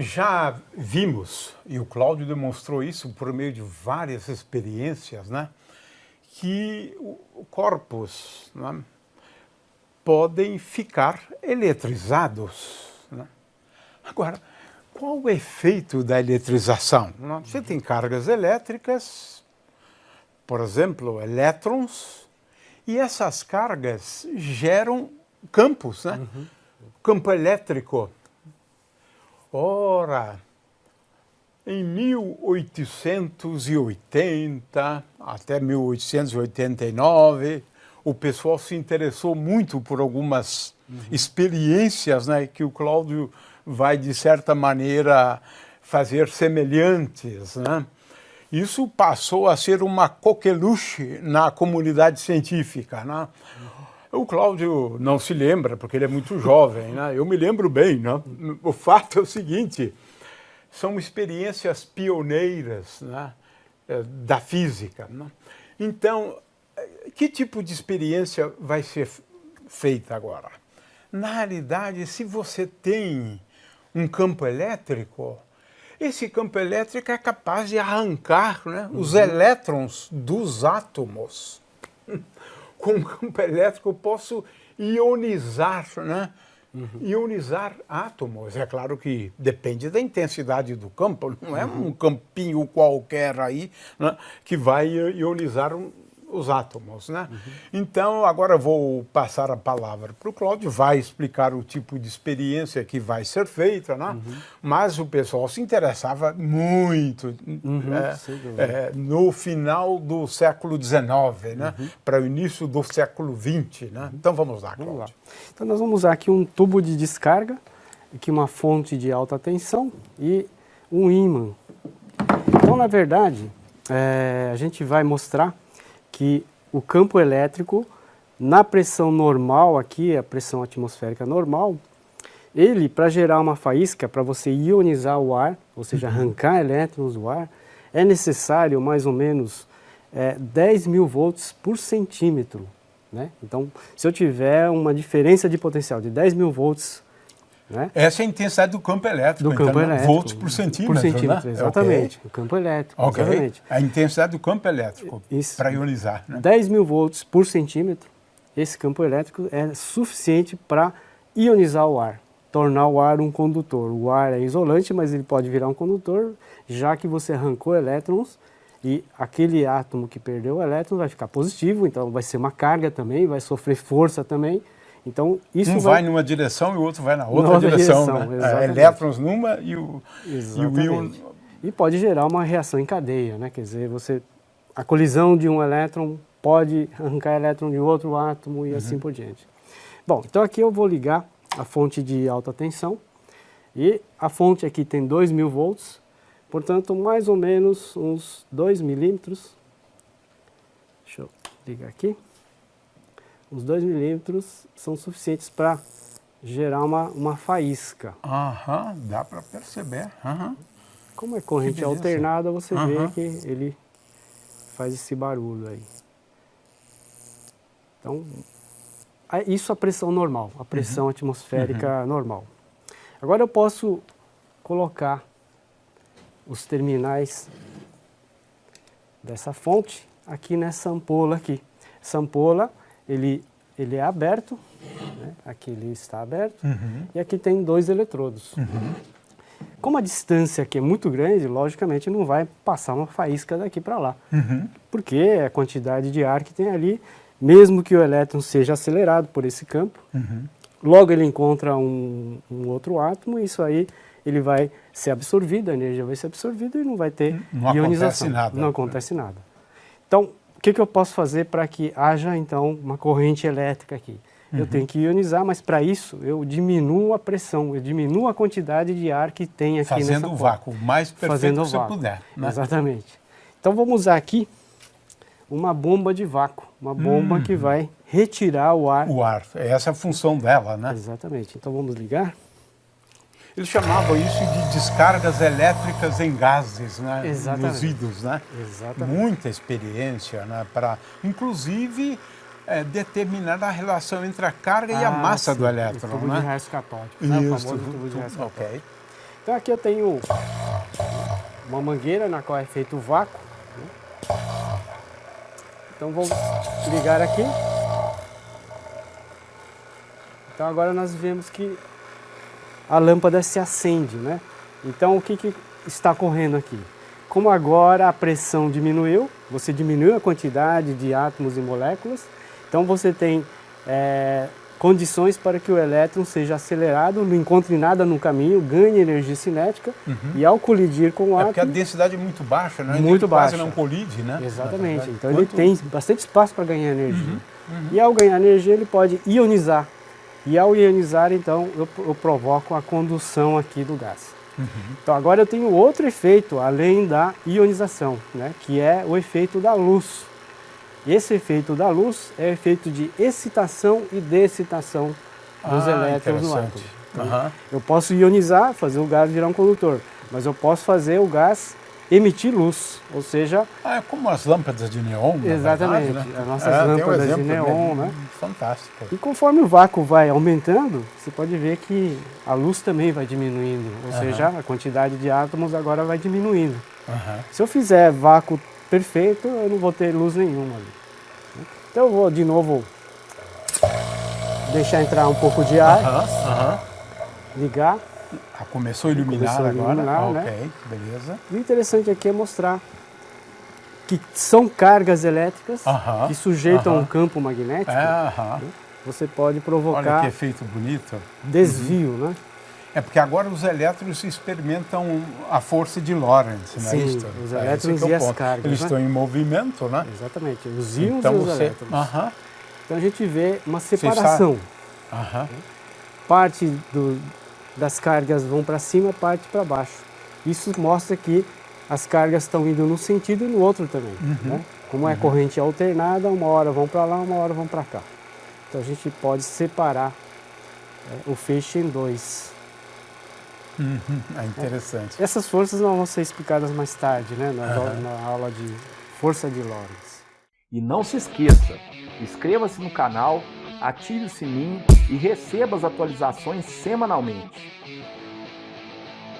Já vimos, e o Cláudio demonstrou isso por meio de várias experiências, né, que corpos, né, podem ficar eletrizados, né? Agora, qual o efeito da eletrização? Você tem cargas elétricas, por exemplo, elétrons, e essas cargas geram campos, né? Campo elétrico. Ora, em 1880 até 1889, o pessoal se interessou muito por algumas experiências, né, que o Cláudio vai, de certa maneira, fazer semelhantes, né? Isso passou a ser uma coqueluche na comunidade científica, né? O Cláudio não se lembra, porque ele é muito jovem, né? Eu me lembro bem, né? O fato é o seguinte, são experiências pioneiras, né, da física, né? Então, que tipo de experiência vai ser feita agora? Na realidade, se você tem um campo elétrico, esse campo elétrico é capaz de arrancar, né, os elétrons dos átomos. Com um campo elétrico eu posso ionizar, né? Ionizar átomos. É claro que depende da intensidade do campo, não é um campinho qualquer aí, né, que vai ionizar os átomos, né? Então, agora eu vou passar a palavra para o Cláudio, vai explicar o tipo de experiência que vai ser feita, né? Mas o pessoal se interessava muito no final do século XIX, né? Para o início do século XX, né? Então vamos lá, Cláudio. Vamos lá. Então nós vamos usar aqui um tubo de descarga, aqui uma fonte de alta tensão e um ímã. Então, na verdade, a gente vai mostrar que o campo elétrico, na pressão normal aqui, a pressão atmosférica normal, ele, para gerar uma faísca, para você ionizar o ar, ou seja, arrancar elétrons do ar, é necessário mais ou menos 10.000 volts por centímetro, né? Então, se eu tiver uma diferença de potencial de 10.000 volts, né? Essa é a intensidade do campo elétrico, volts por centímetro. Por centímetro, né? Exatamente. Okay. O campo elétrico, exatamente. A intensidade do campo elétrico para ionizar. Né? 10.000 volts por centímetro, esse campo elétrico é suficiente para ionizar o ar, tornar o ar um condutor. O ar é isolante, mas ele pode virar um condutor, já que você arrancou elétrons e aquele átomo que perdeu elétrons vai ficar positivo, então vai ser uma carga também, vai sofrer força também. Então, isso um vai numa direção e o outro vai na outra direção, né? Elétrons numa e o íon... E pode gerar uma reação em cadeia, né? Quer dizer, a colisão de um elétron pode arrancar elétron de outro átomo e assim por diante. Bom, então aqui eu vou ligar a fonte de alta tensão e a fonte aqui tem 2.000 volts, portanto, mais ou menos uns 2 milímetros. Deixa eu ligar aqui. Os 2 milímetros são suficientes para gerar uma faísca. Dá para perceber. Como é corrente alternada, você vê que ele faz esse barulho aí. Então, isso é a pressão normal, a pressão atmosférica normal. Agora eu posso colocar os terminais dessa fonte aqui nessa ampola aqui. Essa ampola, ele é aberto, né? Aqui ele está aberto, e aqui tem 2 eletrodos. Como a distância aqui é muito grande, logicamente não vai passar uma faísca daqui para lá, porque a quantidade de ar que tem ali, mesmo que o elétron seja acelerado por esse campo, logo ele encontra um outro átomo, e isso aí ele vai ser absorvido, a energia vai ser absorvida e não vai ter ionização. Não acontece nada. Então, o que eu posso fazer para que haja, então, uma corrente elétrica aqui? Eu tenho que ionizar, mas para isso eu diminuo a pressão, eu diminuo a quantidade de ar que tem aqui nessa porta. Fazendo o vácuo, o mais perfeito que você puder. Né? Exatamente. Então vamos usar aqui uma bomba de vácuo, uma bomba que vai retirar o ar. O ar, essa é a função dela, né? Exatamente. Então vamos ligar. Eles chamavam isso de descargas elétricas em gases, né? Exatamente. Nos vidros, né? Exatamente. Muita experiência, né? Para, inclusive, determinar a relação entre a carga e a massa do elétron. O tubo de raios catódicos, Isso, o famoso tubo de raios catódicos. Okay. Então aqui eu tenho uma mangueira na qual é feito o vácuo, né? Então vou ligar aqui. Então agora nós vemos que a lâmpada se acende, né? Então o que está ocorrendo aqui? Como agora a pressão diminuiu, você diminuiu a quantidade de átomos e moléculas, então você tem condições para que o elétron seja acelerado, não encontre nada no caminho, ganhe energia cinética e ao colidir com o átomo... Porque a densidade é muito baixa, né? Muito ele baixa. Quase não colide, né? Exatamente. Então ele tem bastante espaço para ganhar energia. E ao ganhar energia ele pode ionizar. E ao ionizar, então, eu provoco a condução aqui do gás. Então agora eu tenho outro efeito, além da ionização, né? Que é o efeito da luz. Esse efeito da luz é o efeito de excitação e decitação dos elétrons no átomo. Então, eu posso ionizar, fazer o gás virar um condutor, mas eu posso fazer o gás emitir luz, ou seja... é como as lâmpadas de neon, exatamente, verdade, né? as nossas lâmpadas de neon, né? Fantástico. E conforme o vácuo vai aumentando, você pode ver que a luz também vai diminuindo, ou seja, a quantidade de átomos agora vai diminuindo. Se eu fizer vácuo perfeito, eu não vou ter luz nenhuma ali. Então eu vou de novo deixar entrar um pouco de ar, ligar. Começou a iluminar agora, né? Ok, beleza. E o interessante aqui é mostrar que são cargas elétricas que sujeitam um campo magnético. Né? Você pode provocar... Olha que efeito bonito. Desvio, né? É porque agora os elétrons experimentam a força de Lorentz, né? Sim, os elétrons e as cargas. Eles estão em movimento, né? Exatamente, os íons e os elétrons. Então a gente vê uma separação. Parte das cargas vão para cima, parte para baixo. Isso mostra que as cargas estão indo num sentido e no outro também. Né? Como é corrente alternada, uma hora vão para lá, uma hora vão para cá. Então a gente pode separar o feixe em dois. É interessante. Essas forças não vão ser explicadas mais tarde, né? Na aula de força de Lorentz. E não se esqueça, inscreva-se no canal, ative o sininho e receba as atualizações semanalmente.